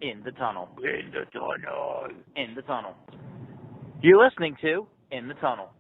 In the tunnel. In the tunnel. In the tunnel. You're listening to In the Tunnel.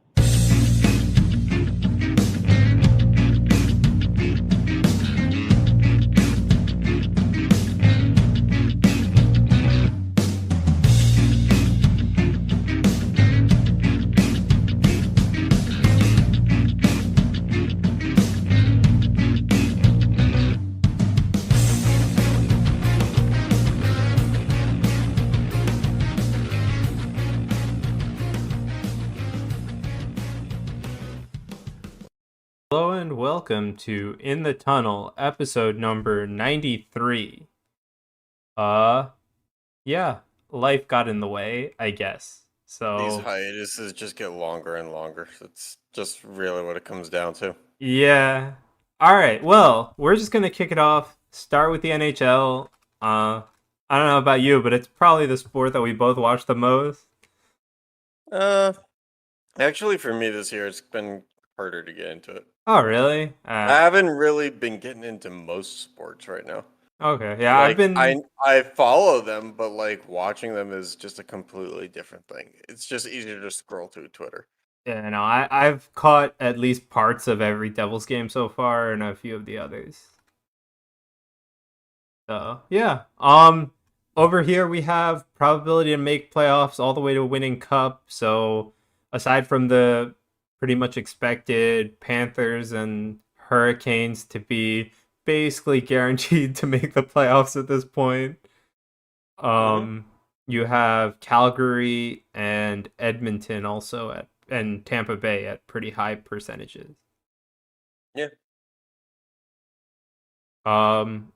Hello and welcome to In the Tunnel, episode number 93. Yeah, life got in the way, I guess. These So, hiatuses just get longer and longer. That's just really what it comes down to. yeah. All right, well, we're just going to kick it off, start with the NHL. I don't know about you, but it's probably the sport that we both watch the most. Uh, Actually, for me this year, it's been harder to get into it. Oh, really? I haven't really been getting into most sports right now. Okay. Yeah, I've Like been I follow them, but like watching them is just a completely different thing. It's just easier to scroll through Twitter. Yeah, no, I've caught at least parts of every Devils game so far and a few of the others. So yeah. Over here we have probability to make playoffs all the way to winning cup. So aside from the pretty much expected Panthers and Hurricanes to be basically guaranteed to make the playoffs at this point, Mm-hmm. you have Calgary and Edmonton also at and Tampa Bay at pretty high percentages. Yeah.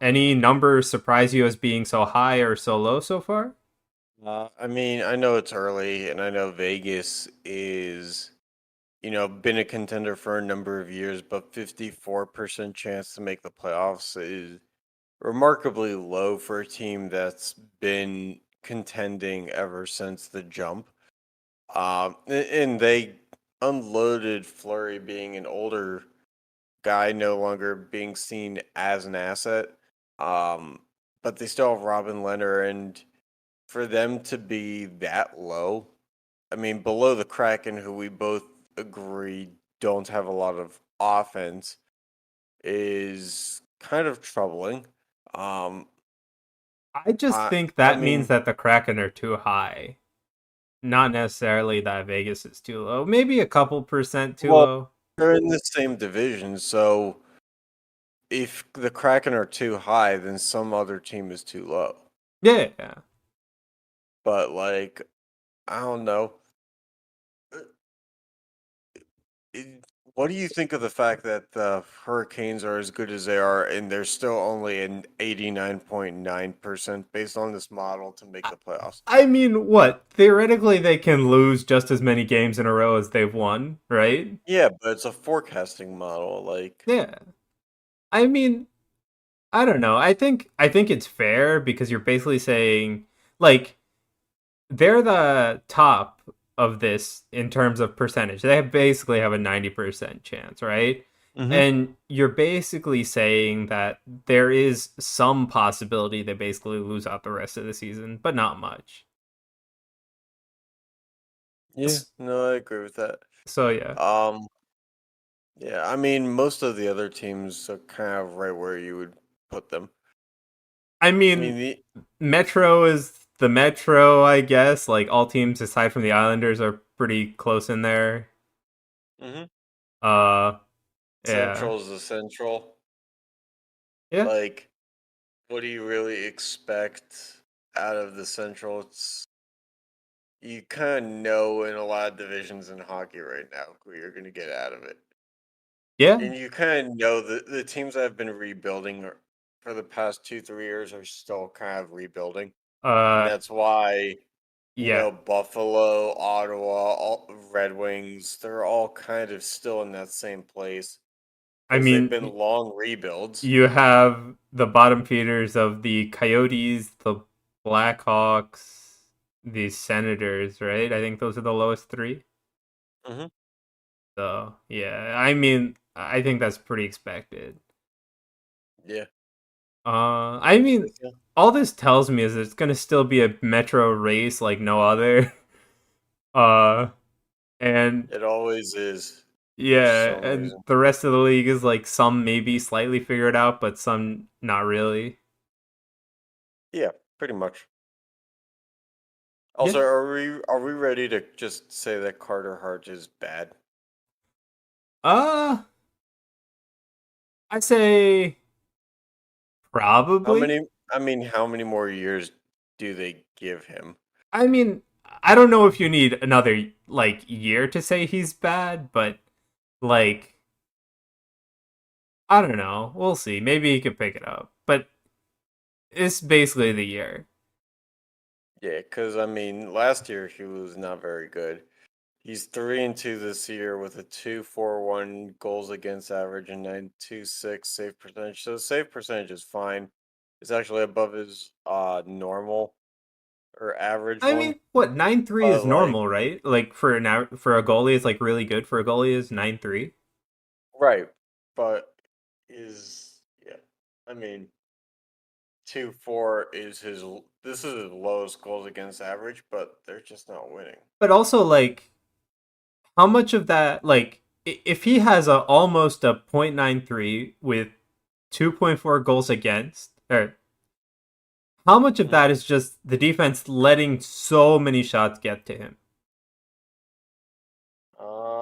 Any numbers surprise you as being so high or so low so far? I mean, I know it's early, and I know Vegas is, been a contender for a number of years, but 54% chance to make the playoffs is remarkably low for a team that's been contending ever since the jump. And they unloaded Fleury being an older guy, no longer being seen as an asset. Um, but they still have Robin Leonard, and for them to be that low, I mean, below the Kraken, who we both agree don't have a lot of offense, is kind of troubling. Um, I just I think I that means mean, that the Kraken are too high. Not necessarily that Vegas is too low. Maybe a couple percent too well, low. they're in the same division, so if the Kraken are too high, then some other team is too low. Yeah, yeah. But like, I don't know. Uh, What do you think of the fact that the Hurricanes are as good as they are, and they're still only an 89.9% based on this model to make I the playoffs? I mean, what? Theoretically, they can lose just as many games in a row as they've won, right? Yeah, but it's a forecasting model. Like, Yeah. I mean, I don't know. I think it's fair because you're basically saying like they're the top of this in terms of percentage. They basically have a 90% chance, right? hmm And you're basically saying that there is some possibility they basically lose out the rest of the season, but not much. yeah, no, I agree with that. So yeah. Um, yeah, I mean, most of the other teams are kind of right where you would put them. I I mean, mean, the Metro is the Metro, I guess. Like all teams aside from the Islanders are pretty close in there. mhm. Uh yeah. Central is the Central. Yeah. Like, what do you really expect out of the Central? You kind of know in a lot of divisions in hockey right now who you're going to get out of it. Yeah. And you kind of know that the teams that have been rebuilding for the past 2, 3 years are still kind of rebuilding. And Uh that's why, yeah. Buffalo, Ottawa, Red Wings, they're all kind of still in that same place I because they've been mean, long rebuilds. you have the bottom feeders of the Coyotes, the Blackhawks, the Senators, right? I think those are the lowest three. hmm So, yeah, I mean, I think that's pretty expected. Yeah. I mean, all this tells me is it's gonna still be a Metro race like no other. Uh, and It always is for yeah, some and reason. the rest of the league is like some maybe slightly figured out, but some not really. Yeah, pretty much. Yeah. Also, are we ready to just say that Carter Hart is bad? Uh, I say How probably. many? I mean, how many more years do they give him? I mean, I don't know if you need another like year to say he's bad, but like I don't know. We'll see. Maybe he could pick it up, but it's basically the year. Yeah, because I mean, last year he was not very good. He's 3-2 this year with a 2.41 goals against average and 9.26 save percentage. So save percentage is fine. It's actually above his normal or average I one. mean, what 9-3 is But like, normal, right? Like for a goalie, it's like really good for a goalie is 9-3. right, but is yeah. I mean, 2.4 is this is his lowest goals against average, but they're just not winning. But also like how much of that like if he has a almost a .93 with 2.4 goals against or how much of Mhm. that is just the defense letting so many shots get to him?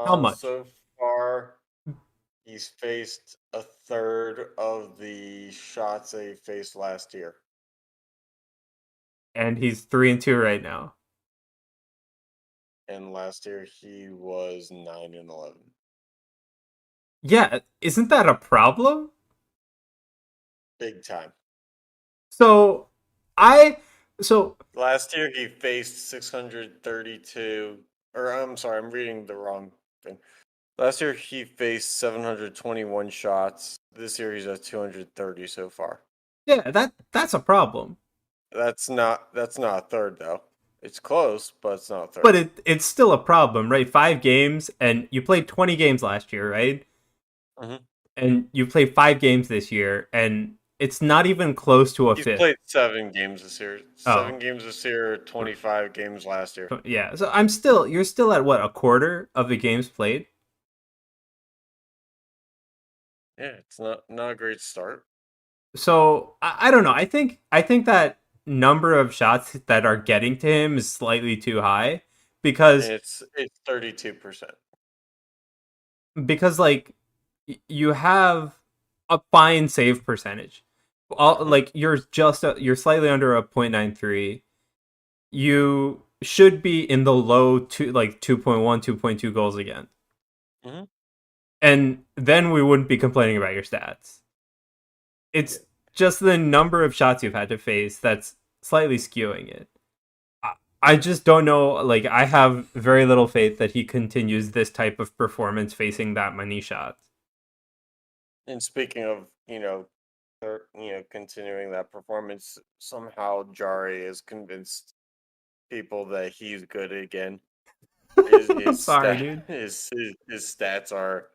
How much? So far, he's faced a third of the shots that he faced last year. And he's 3-2 right now. And last year he was 9-11. Yeah, isn't that a problem? Big time. So I so Last year he faced 632, or I'm sorry, I'm reading the wrong thing. Last year he faced 721 shots. This year he's at 230 so far. yeah, that's a problem. That's not a third though. It's close, but it's not a But third. it's still a problem, right? 5 games, and you played 20 games last year, right? Hmm. And you played 5 games this year, and it's not even close to a He's fifth. played 7 games this year. Oh, 7 games this year, 25 games last year. yeah. So you're still at what, a quarter of the games played? Yeah, it's not a great start. So I don't know. I think that number of shots that are getting to him is slightly too high And because it's 32%. like you have a fine save percentage. Hmm. Like you're slightly under a .93. You should be in the low two like 2.1, 2.2 goals again. Hmm. And then we wouldn't be complaining about your stats. Yeah. It's just the number of shots you've had to face that's slightly skewing it. I just don't know. Like, I have very little faith that he continues this type of performance facing that many shots. And speaking of, continuing that performance, somehow Jari has convinced people that he's good again. His I'm his sorry, stat dude. his stats are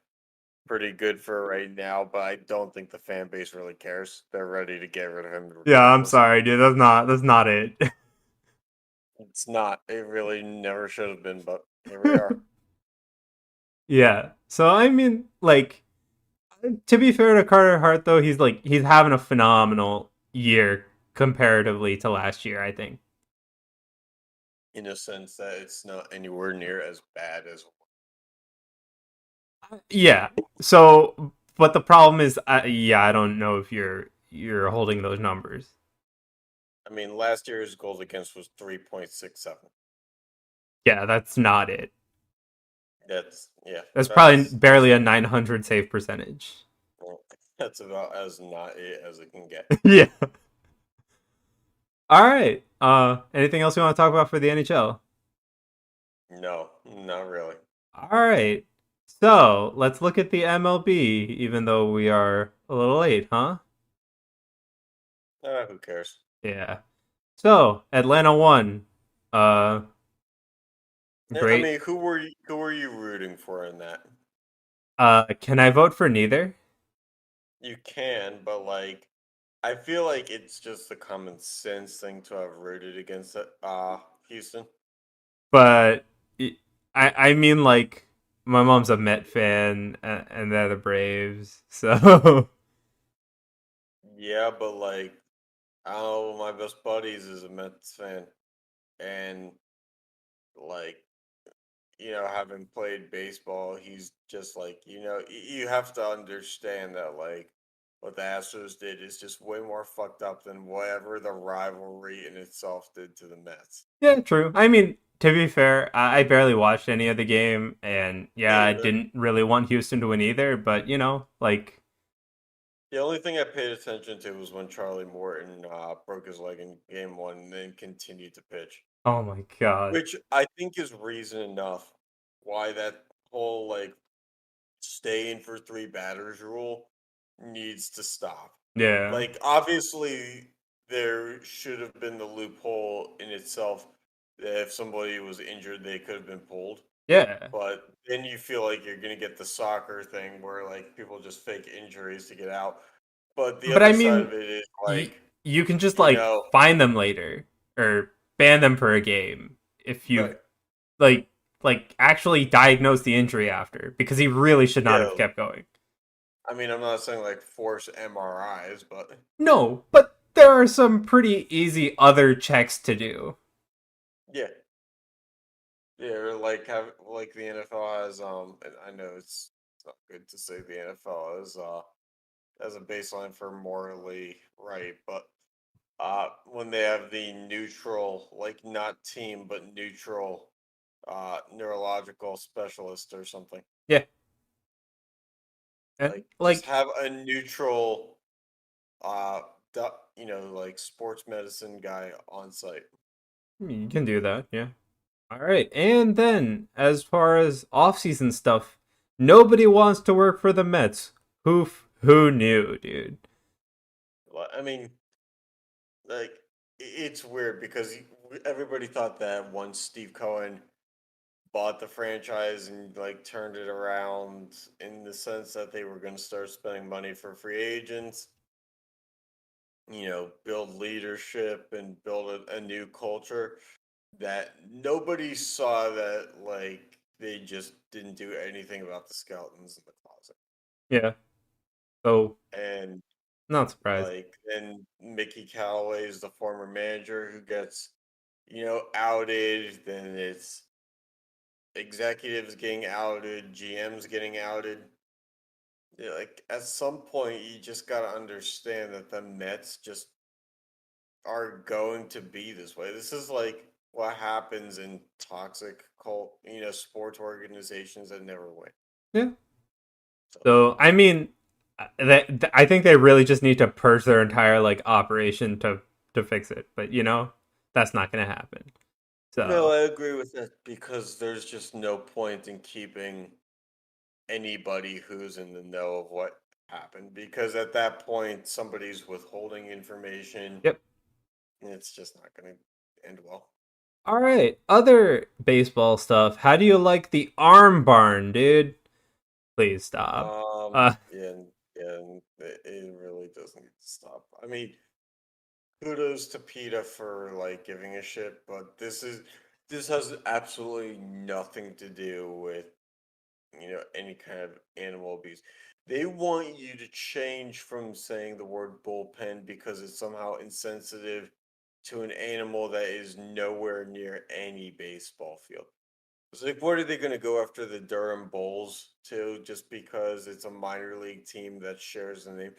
pretty good for right now, but I don't think the fan base really cares. They're ready to get rid of him Yeah, I'm regardless. sorry, dude. That's not it. It's not. It really never should have been, but here we are. Yeah. So I mean, like, to be fair to Carter Hart, though, he's having a phenomenal year comparatively to last year. I think. In a sense that it's not anywhere near as bad as. Yeah. So, but the problem is, yeah, I don't know if you're holding those numbers. I mean, last year's goals against was 3.67. Yeah, that's not it. That's yeah. That's probably That's barely a 900 save percentage. well, that's about as not it as it can get. Yeah. All right. Anything else you want to talk about for the NHL? No, not really. All right. So let's look at the MLB, even though we are a little late, huh? Who cares? Yeah. So Atlanta won. Uh, I great. mean, who were you rooting for in that? Can I vote for neither? You can, but like I feel like it's just a common sense thing to have rooted against Houston. But I mean, like, my mom's a Met fan, and they're the Braves, so Yeah, but like I don't know, one of my best buddies is a Mets fan, and like having played baseball, he's just like you have to understand that like what the Astros did is just way more fucked up than whatever the rivalry in itself did to the Mets. yeah, true. I mean, to be fair, I barely watched any of the game, and yeah, Me I either. didn't really want Houston to win either. But like, The only thing I paid attention to was when Charlie Morton broke his leg in game one and then continued to pitch, oh my god, which I think is reason enough why that whole like stay in for three batters rule needs to stop. yeah, Like, obviously, there should have been the loophole in itself that if somebody was injured, they could have been pulled. yeah. But then you feel like you're going to get the soccer thing where, like, people just fake injuries to get out. But the But I other side mean, of it is, you like, you can just you like know, find them later or ban them for a game if you right. like actually diagnose the injury after because he really should not have Yeah. kept going. I mean, I'm not saying, like, force MRIs, but No, but there are some pretty easy other checks to do. yeah. Yeah, or like have like the NFL has and I know it's not good to say the NFL as a baseline for morally right, but when they have the neutral, like not team but neutral neurological specialist or something. Yeah, Like just like have a neutral uh like sports medicine guy on site. you can do that. Yeah. All right, and then as far as off-season stuff, nobody wants to work for the Mets. Who knew, dude? I mean, like it's weird because everybody thought that once Steve Cohen bought the franchise and like turned it around in the sense that they were going to start spending money for free agents, build leadership and build a new culture, that nobody saw that like they just didn't do anything about the skeletons in the closet. Yeah. So And not surprised. like then Mickey Callaway is the former manager who gets outed, then it's executives getting outed, GMs getting outed. Yeah, like at some point, you just got to understand that the Mets just are going to be this way. This is like what happens in toxic cult, sports organizations that never win. Yeah. So, So I mean, I think they really just need to purge their entire like operation to fix it. But that's not gonna happen. no, So I agree with that because there's just no point in keeping anybody who's in the know of what happened because at that point, somebody's withholding information. yep. And it's just not going to end well. All right. Other baseball stuff. How do you like the arm barn, dude? Please stop. Yeah, yeah, it really does need to stop. I mean, kudos to PETA for like giving a shit, but this has absolutely nothing to do with any kind of animal abuse. They want you to change from saying the word bullpen because it's somehow insensitive to an animal that is nowhere near any baseball field. It's like, what are they going to go after the Durham Bulls to just because it's a minor league team that shares the name?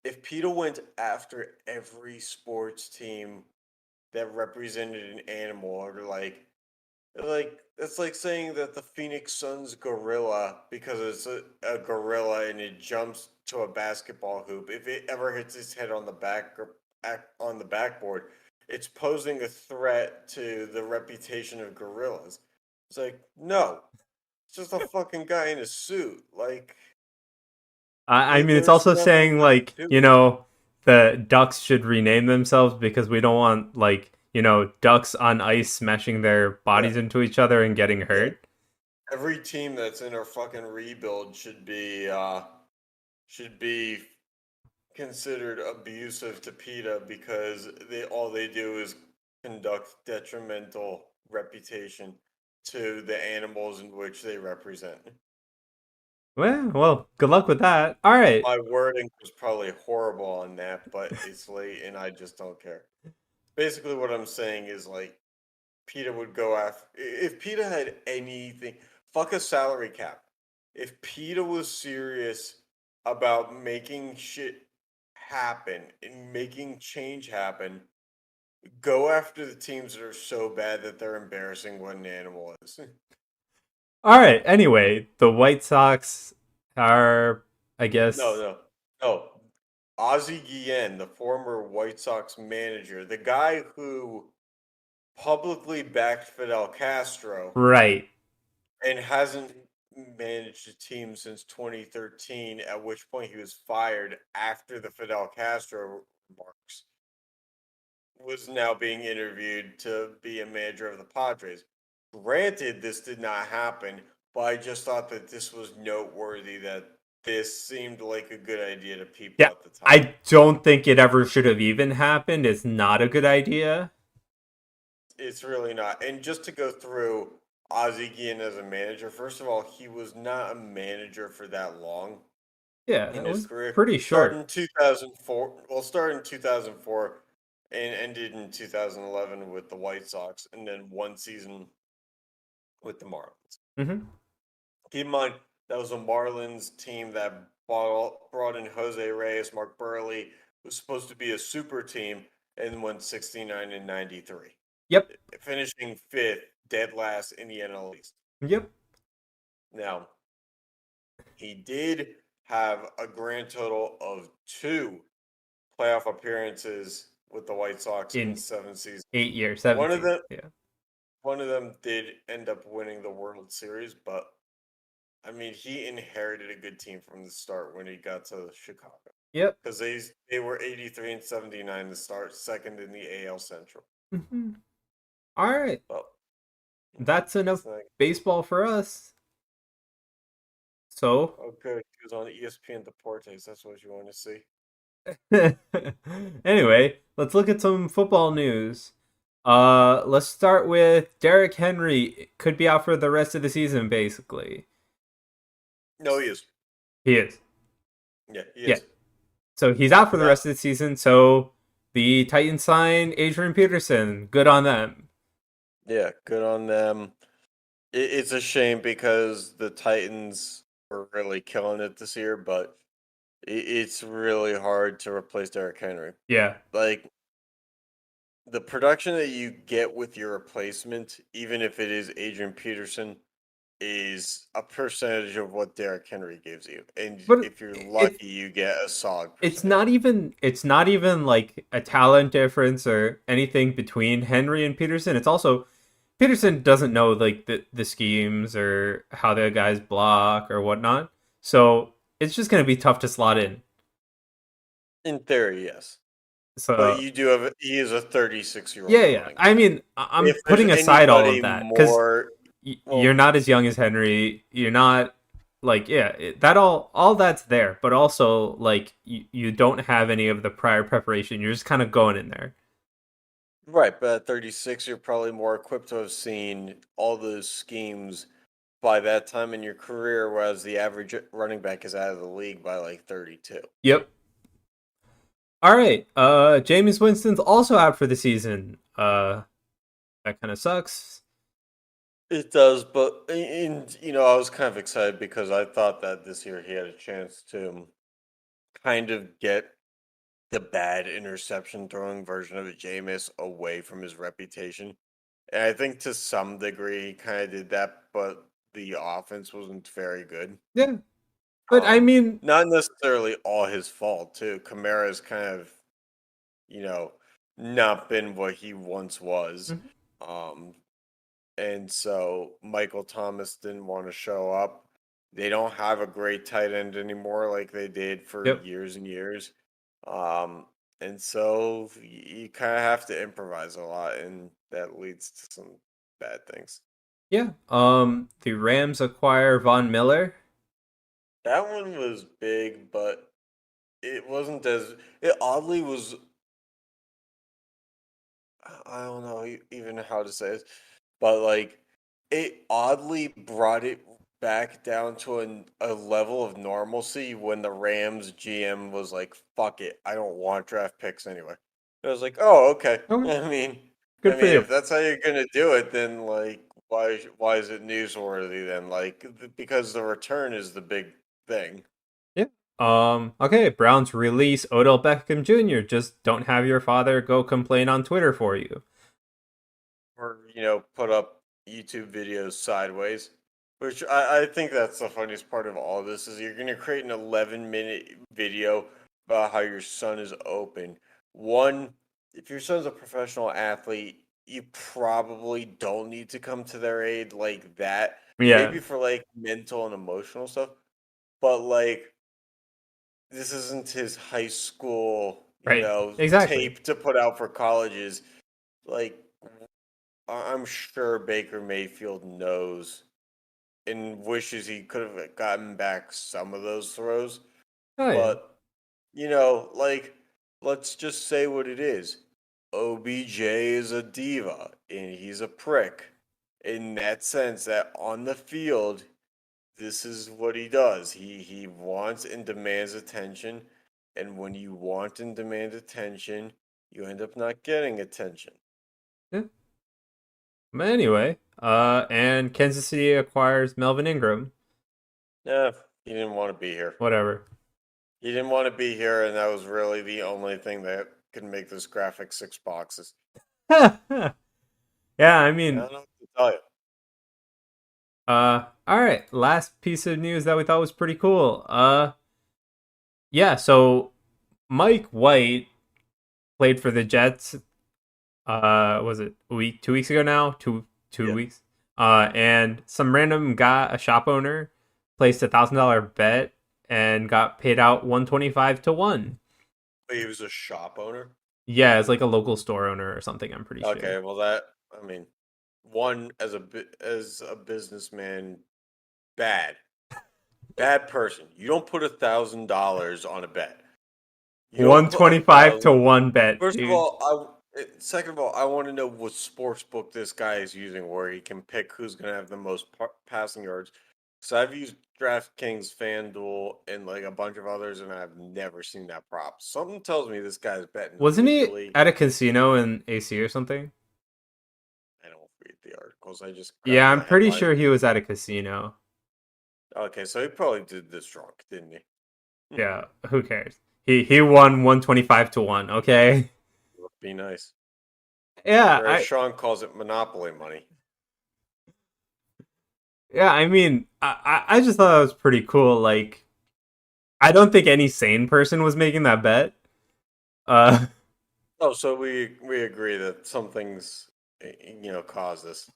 If PETA went after every sports team that represented an animal, or like it's like saying that the Phoenix Suns gorilla because it's a gorilla and it jumps to a basketball hoop. If it ever hits its head on the on the backboard, it's posing a threat to the reputation of gorillas. It's like no, it's just a fucking guy in a suit. Like I mean, it's there's also nothing saying to like do. the Ducks should rename themselves because we don't want like ducks on ice smashing their Yeah, bodies into each other and getting yeah. hurt. Every team that's in a fucking rebuild should be considered abusive to PETA because all they do is conduct detrimental reputation to the animals in which they represent. Well, good luck with that. All right. My wording was probably horrible on that, but it's late and I just don't care. Basically, what I'm saying is like PETA would go after if PETA had anything. Fuck a salary cap. If PETA was serious about making shit happen and making change happen, go after the teams that are so bad that they're embarrassing what an animal is. All right. Anyway, the White Sox are, I guess. No. Ozzie Guillen, the former White Sox manager, the guy who publicly backed Fidel Castro Right. and hasn't managed a team since 2013, at which point he was fired after the Fidel Castro remarks, was now being interviewed to be a manager of the Padres. Granted, this did not happen, but I just thought that this was noteworthy that this seemed like a good idea to people Yeah. at the time. I don't think it ever should have even happened. It's not a good idea. It's really not. And just to go through Ozzie Guillen as a manager, first of all, he was not a manager for that long Yeah, in it his was career. pretty short. Started in 2004. Well, started in 2004 and ended in 2011 with the White Sox, and then one season with the Marlins. Mm-hmm. Keep in mind, that was a Marlins team that brought in Jose Reyes, Mark Burley, was supposed to be a super team, and went 69 and 93. Yep. Finishing fifth, dead last in the NL East. Yep. Now, he did have a grand total of 2 playoff appearances with the White Sox in 7 seasons. 8 years, 7 One of seasons. them, Yeah. one of them did end up winning the World Series, but I mean, he inherited a good team from the start when he got to Chicago. Yep. Because they were 83 and 79 to start, second in the AL Central. Mm-hmm. All right. Well, That's enough baseball for us. So. Okay, he was on ESPN Deportes. That's what you want to see. Anyway, let's look at some football news. Let's start with Derrick Henry. Could be out for the rest of the season, basically. No, he is. He is. Yeah, he is. Yeah. So he's out for the rest of the season. So the Titans sign Adrian Peterson. Good on them. Yeah, good on them. It's a shame because the Titans were really killing it this year, but it's really hard to replace Derrick Henry. Yeah. Like, the production that you get with your replacement, even if it is Adrian Peterson, is a percentage of what Derrick Henry gives you. And if you're lucky, you get a solid percentage. It's not even like a talent difference or anything between Henry and Peterson. It's also Peterson doesn't know like the schemes or how the guys block or whatnot. So it's just gonna be tough to slot in. In theory, yes. So, but you do have he is a 36-year-old. Yeah. I mean, I'm putting aside all of that because you're not as young as Henry. You're not like that all that's there, but also like you don't have any of the prior preparation. You're just kind of going in there. Right, but at 36, you're probably more equipped to have seen all those schemes by that time in your career, whereas the average running back is out of the league by like 32. Yep. All right. Jameis Winston's also out for the season. That kind of sucks. It does, but I was kind of excited because I thought that this year he had a chance to kind of get the bad interception throwing version of Jameis away from his reputation. And I think to some degree he kind of did that, but the offense wasn't very good. Yeah. But I mean, not necessarily all his fault too. Kamara's kind of, not been what he once was. Mm-hmm. And so Michael Thomas didn't want to show up. They don't have a great tight end anymore like they did for years and years. And so you kind of have to improvise a lot, and that leads to some bad things. Yeah. The Rams acquire Von Miller. That one was big, but it wasn't as it oddly was. I don't know even how to say it, but like it oddly brought it back down to a level of normalcy when the Rams GM was like, "Fuck it, I don't want draft picks anyway." I was like, "Oh, okay." Okay, I good for mean, you. if that's how you're gonna do it, then like, why is it newsworthy then? Like, because the return is the big thing. Yeah. Okay, Browns release Odell Beckham Jr. Just don't have your father go complain on Twitter for you. Or put up YouTube videos sideways, which I think that's the funniest part of all this is you're gonna create an 11-minute video about how your son is open. One, if your son's a professional athlete, you probably don't need to come to their aid like that. Yeah, Maybe for like mental and emotional stuff, but like this isn't his high school, right. Exactly. tape to put out for colleges. Like I'm sure Baker Mayfield knows and wishes he could have gotten back some of those throws. Oh yeah. But, like, let's just say what it is. OBJ is a diva and he's a prick. In that sense, that on the field, this is what he does. He wants and demands attention. And when you want and demand attention, you end up not getting attention. Yeah. But anyway, and Kansas City acquires Melvin Ingram. Yeah, he didn't want to be here. Whatever. He didn't want to be here, and that was really the only thing that could make this graphic 6 boxes. Yeah, I I mean, don't know what to tell you. all right. Last piece of news that we thought was pretty cool. Yeah. So Mike White played for the Jets. Was it a week, 2 weeks ago now? Two Yeah, weeks. And some random guy, a shop owner, placed $1,000 bet and got paid out 125 to 1. but he was a shop owner. Yeah, it's like a local store owner or something. I'm pretty sure. Okay, well I mean, one as a businessman, bad, bad person. You don't put $1,000 on a bet. You don't One put a twenty five to thousand. one bet, First of dude. all, second of all, I want to know what sports book this guy is using, where he can pick who's going to have the most passing yards. So I've used DraftKings, FanDuel, and like a bunch of others, and I've never seen that prop. Something tells me this guy's betting Wasn't he legally. at a casino in AC or something? I don't read the articles. I just grab Yeah, I'm the pretty headlines. sure he was at a casino. Okay, so he probably did this drunk, didn't he? Yeah, who cares? He won 125 to 1. Okay. Be nice. Yeah, Or as I Sean calls it, monopoly money. yeah, I mean, I just thought that was pretty cool. Like, I don't think any sane person was making that bet. Uh, Oh, so we agree that some things cause this.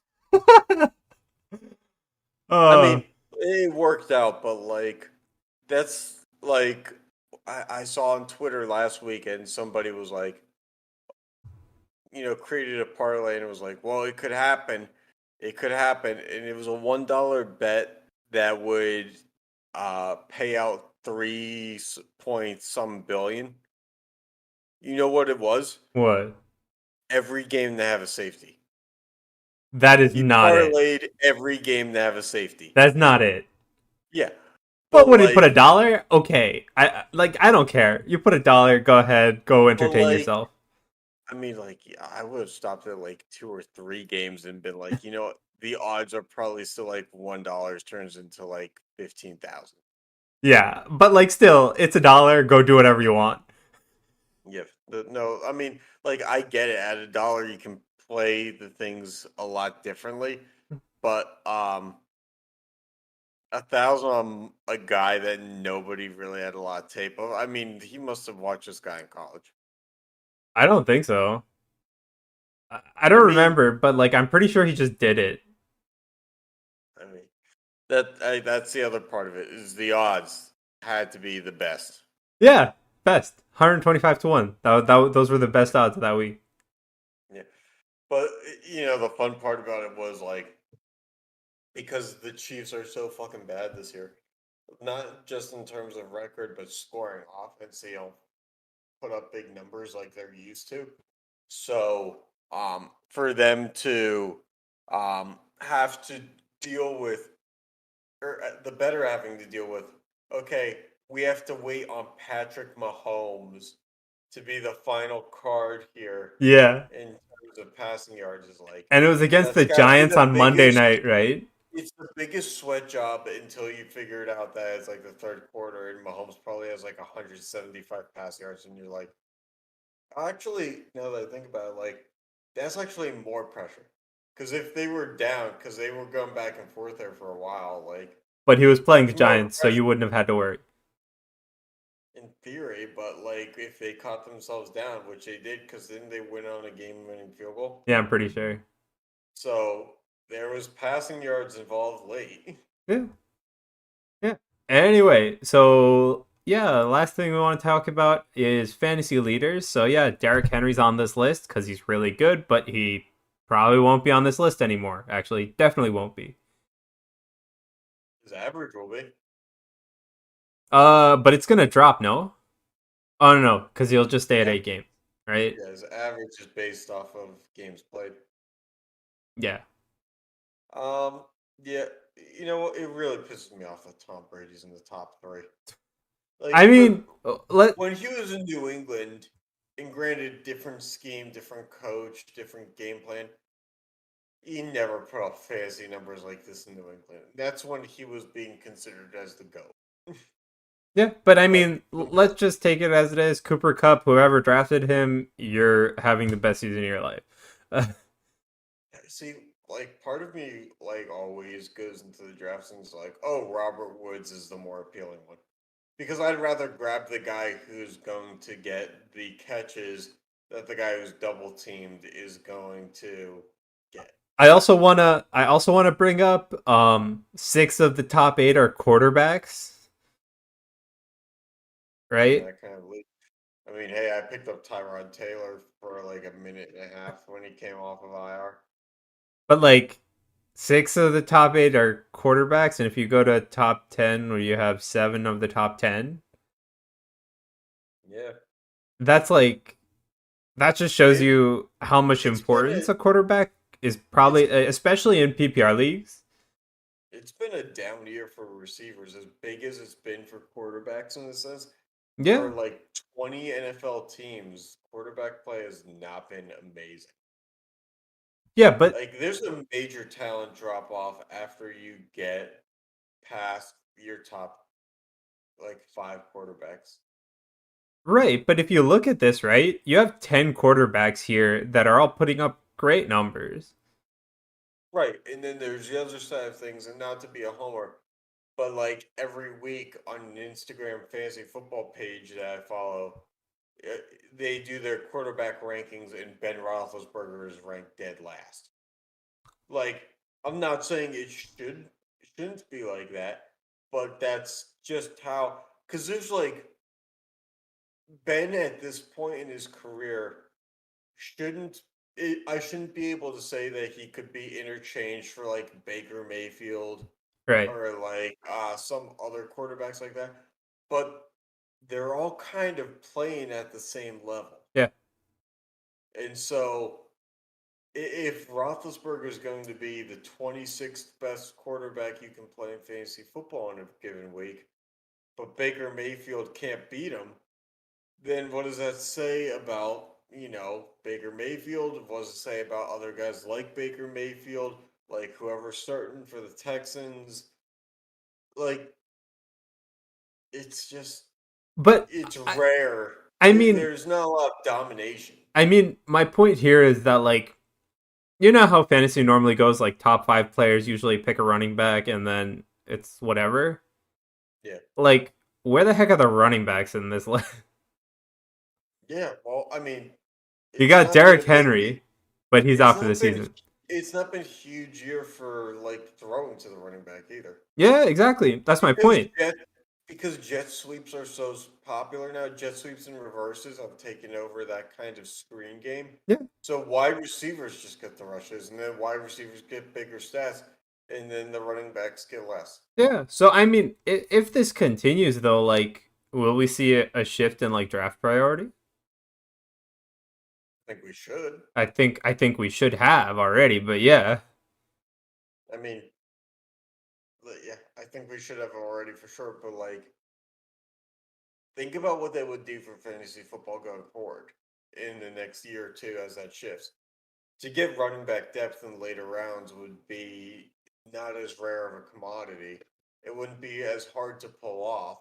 I uh, mean, it worked out, but like that's like I saw on Twitter last week, and somebody was like, created a parlay, and it was like, well, it could happen, and it was a $1 bet that would pay out 3 point some billion. You know what it was? what? Every game to have a safety. That is He not it. parlayed every game to have a safety. That's not it. Yeah, But but would he put a like, dollar? Okay, I don't care. You put $1. Go ahead. Go but entertain like, yourself. I mean, like, yeah, I would have stopped at like 2 or 3 games and been like, the odds are probably still like $1 turns into like 15,000. Yeah, but like, still, it's $1. Go do whatever you want. Yeah, no, I mean, like, I get it. At $1, you can play the things a lot differently, but 1,000 on a guy that nobody really had a lot of tape of. I mean, he must have watched this guy in college. I don't think so. I I don't mean, remember, but like, I'm pretty sure he just did it. I mean that's the other part of it is the odds had to be the best. Yeah, best 125 to 1. Those were the best odds of that week. Yeah, but the fun part about it was like because the Chiefs are so fucking bad this year. not just in terms of record, but scoring offense. They don't put up big numbers like they're used to. So, for them to have to deal with, or the better having to deal with, okay, we have to wait on Patrick Mahomes to be the final card here Yeah. in terms of passing yards is like, And it was against that's the got to be Giants the on Monday biggest. night, right? It's the biggest sweat job until you figure it out that it's like the third quarter and Mahomes probably has like 175 pass yards, and you're like, actually, now that I think about it, like that's actually more pressure. Because if they were down, because they were going back and forth there for a while, like But he was playing the there's more Giants, so pressure you wouldn't have had to worry. in theory. But like if they caught themselves down, which they did, because then they went on a game-winning field goal. Yeah, I'm pretty sure. So there was passing yards involved late. Yeah. Yeah. Anyway, so yeah, last thing we want to talk about is fantasy leaders. So yeah, Derrick Henry's on this list because he's really good, but he probably won't be on this list anymore. Actually, definitely won't be. His average will be. But it's gonna drop, no? Oh no, because he'll just stay at Yeah. 8 games, right? Yeah, his average is based off of games played. Yeah. Um, yeah, you know what? It really pisses me off that Tom Brady's in the top three. Like, I mean, let when he was in New England, and granted, different scheme, different coach, different game plan, he never put up fantasy numbers like this in New England. That's when he was being considered as the GOAT. yeah, but I Like, mean, let's just take it as it is. Cooper Cup, whoever drafted him, you're having the best season of your life. see, like, part of me, like, always goes into the drafts and is like, oh, Robert Woods is the more appealing one. Because I'd rather grab the guy who's going to get the catches that the guy who's double teamed is going to get. I also wanna bring up 6 of the top 8 are quarterbacks, And right? that kind of lead. I mean, hey, I picked up Tyrod Taylor for like a minute and a half when he came off of IR. But like 6 of the top 8 are quarterbacks, and if you go to top 10 where you have 7 of the top 10, Yeah, that's like that just shows it you how much it's been importance a a quarterback is it's probably, especially in PPR leagues. it's been a down year for receivers, as big as it's been for quarterbacks in a sense. Yeah. For like 20 NFL teams, quarterback play has not been amazing. Yeah, but Like, there's a major talent drop off after you get past your top like five quarterbacks. right, but if you look at this, right, you have 10 quarterbacks here that are all putting up great numbers. Right. And then there's the other side of things, and not to be a homer, but like every week on an Instagram fantasy football page that I follow, uh, they do their quarterback rankings, and Ben Roethlisberger is ranked dead last. Like, I'm not saying it shouldn't be like that, but that's just how. Because there's like Ben at this point in his career shouldn't. I shouldn't be able to say that he could be interchanged for like Baker Mayfield Right. or like some other quarterbacks like that, but they're all kind of playing at the same level. Yeah. And so if Roethlisberger is going to be the 26th best quarterback you can play in fantasy football in a given week, but Baker Mayfield can't beat him, then what does that say about, Baker Mayfield? What does it say about other guys like Baker Mayfield, like whoever's starting for the Texans? Like, it's just, But it's I, rare. I mean, There's not a lot of domination. my point here is that like you know how fantasy normally goes, like top 5 players usually pick a running back and then it's whatever. Yeah. Like where the heck are the running backs in this list? Yeah. Well, I mean, You it's got not Derrick been a big. Henry, but he's It's out for the not been season. it's not been a huge year for like throwing to the running back either. Yeah, exactly. That's my Because point. jet sweeps are so popular now. Jet sweeps and reverses have taken over that kind of screen game. Yeah. So wide receivers just get the rushes, and then wide receivers get bigger stats. and then the running backs get less. Yeah. So I mean, if this continues though, like, will we see a shift in like draft priority? I think we should. I think we should have already, but yeah. I mean, yeah, I think we should have already for sure. But like, think about what they would do for fantasy football going forward in the next year or two as that shifts. To get running back depth in later rounds would be not as rare of a commodity. It wouldn't be as hard to pull off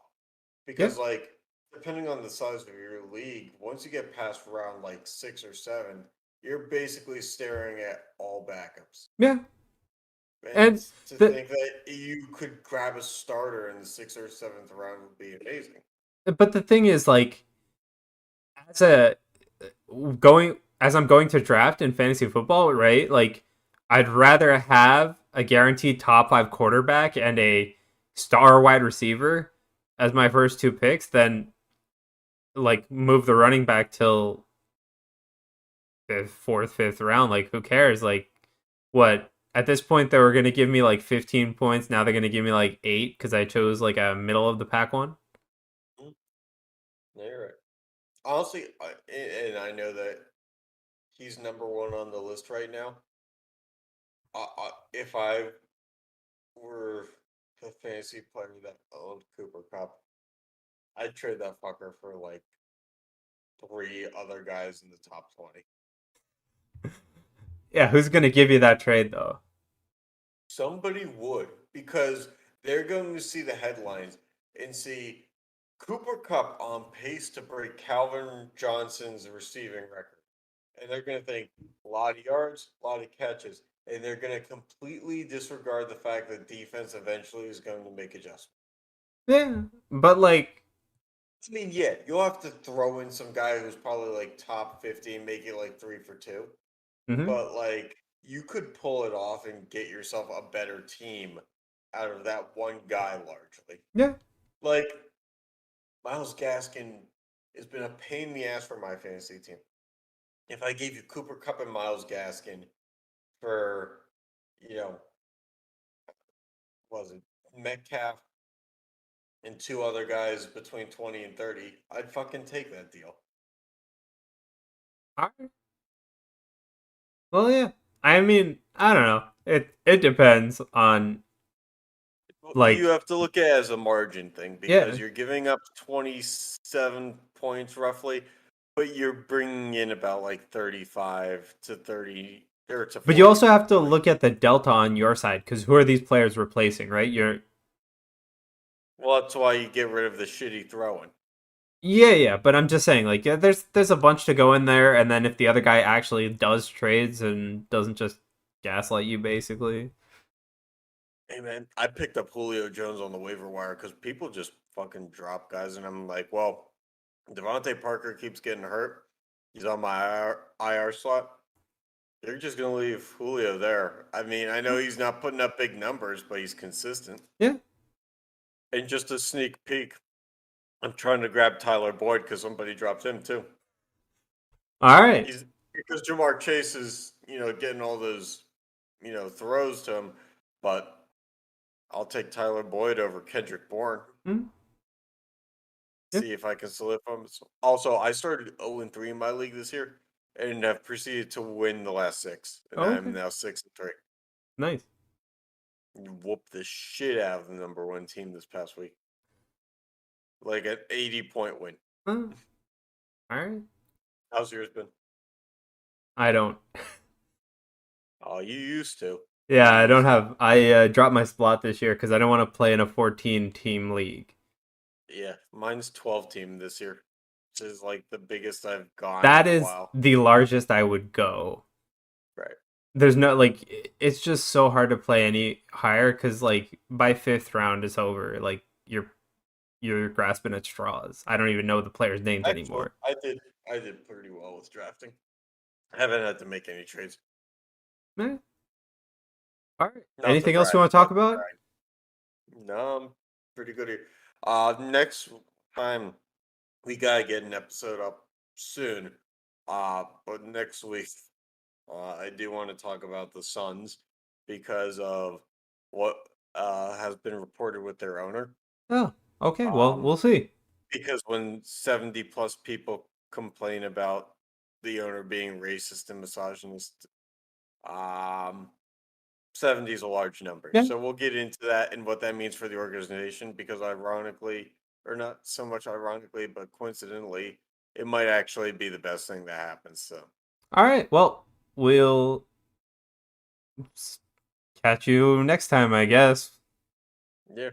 Yeah. because, like, depending on the size of your league, once you get past round like 6 or 7, you're basically staring at all backups. Yeah. And And to the think that you could grab a starter in the 6th or 7th round would be amazing. but the thing is like as a going as I'm going to draft in fantasy football, right? Like I'd rather have a guaranteed top 5 quarterback and a star wide receiver as my first two picks than like move the running back till the fourth, fifth round. Like who cares? Like what at this point they were gonna give me like 15 points. Now they're gonna give me like 8 because I chose like a middle of the pack one. Mhm. No, you're right. Honestly, and I know that he's number one on the list right now. If I were the fantasy player that owned Cooper Cup, I'd trade that fucker for like 3 other guys in the top 20. Yeah, who's gonna give you that trade though? Somebody would, because they're going to see the headlines and see Cooper Cup on pace to break Calvin Johnson's receiving record. And they're going to think a lot of yards, a lot of catches, and they're going to completely disregard the fact that defense eventually is going to make adjustments. Yeah, but like, I mean, yeah, you'll have to throw in some guy who's probably like top 50 and make it like 3 for 2. mhm. But like, you could pull it off and get yourself a better team out of that one guy largely. Yeah, Like, Miles Gaskin has been a pain in the ass for my fantasy team. If I gave you Cooper Cup and Miles Gaskin for, you know, what was it Metcalf and 2 other guys between 20 and 30, I'd fucking take that deal. all right. Well, yeah. I mean, I don't know. It depends on You like, have to look at it as a margin thing yeah. because you're giving up 27 points roughly, but you're bringing in about like 35 to 30 or to But you 40 also have to points. look at the delta on your side because who are these players replacing, right? Well, that's why you get rid of the shitty throwing. Yeah. But I'm just saying, like, yeah, there's a bunch to go in there, and then if the other guy actually does trades and doesn't just gaslight you, basically. Hey man, I picked up Julio Jones on the waiver wire because people just fucking drop guys, and I'm like, well, Devontae Parker keeps getting hurt. He's on my IR slot. They're just gonna leave Julio there. I mean, I know he's not putting up big numbers, but he's consistent. Yeah. And just a sneak peek, I'm trying to grab Tyler Boyd because somebody dropped him too. All right. He's because Jamar Chase is, getting all those, throws to him, but I'll take Tyler Boyd over Kendrick Bourne. Mm, yeah. See if I can solidify him. Also, I started 0-3 in my league this year and have proceeded to win the last 6, and Oh, I'm okay. now 6-3. Nice. Whooped the shit out of the number 1 team this past week, like an 80-point win. All right. How's yours been? I don't. Oh, you used to. Yeah, I don't have. I dropped my slot this year because I don't want to play in a 14 team league. Yeah, mine's 12 team this year, which is like the biggest I've gone That in a is while. the largest I would go. Right. There's no like, it's just so hard to play any higher because like by fifth round it's over. Like you're grasping at straws. I don't even know the players' names Actually, anymore. I did pretty well with drafting. I haven't had to make any trades. Eh, all right. Not to Anything else brag. you want to Not talk to about? brag. No, I'm pretty good here. Next time we gotta get an episode up soon. But next week, I do want to talk about the Suns because of what has been reported with their owner. Oh, okay. Well, Um, we'll see. because when 70 plus people complain about the owner being racist and misogynist, um, 70 is a large number. Yeah. So we'll get into that and what that means for the organization because ironically, or not so much ironically, but coincidentally, it might actually be the best thing that happens. So, All right. Well, we'll catch you next time, I guess. yeah.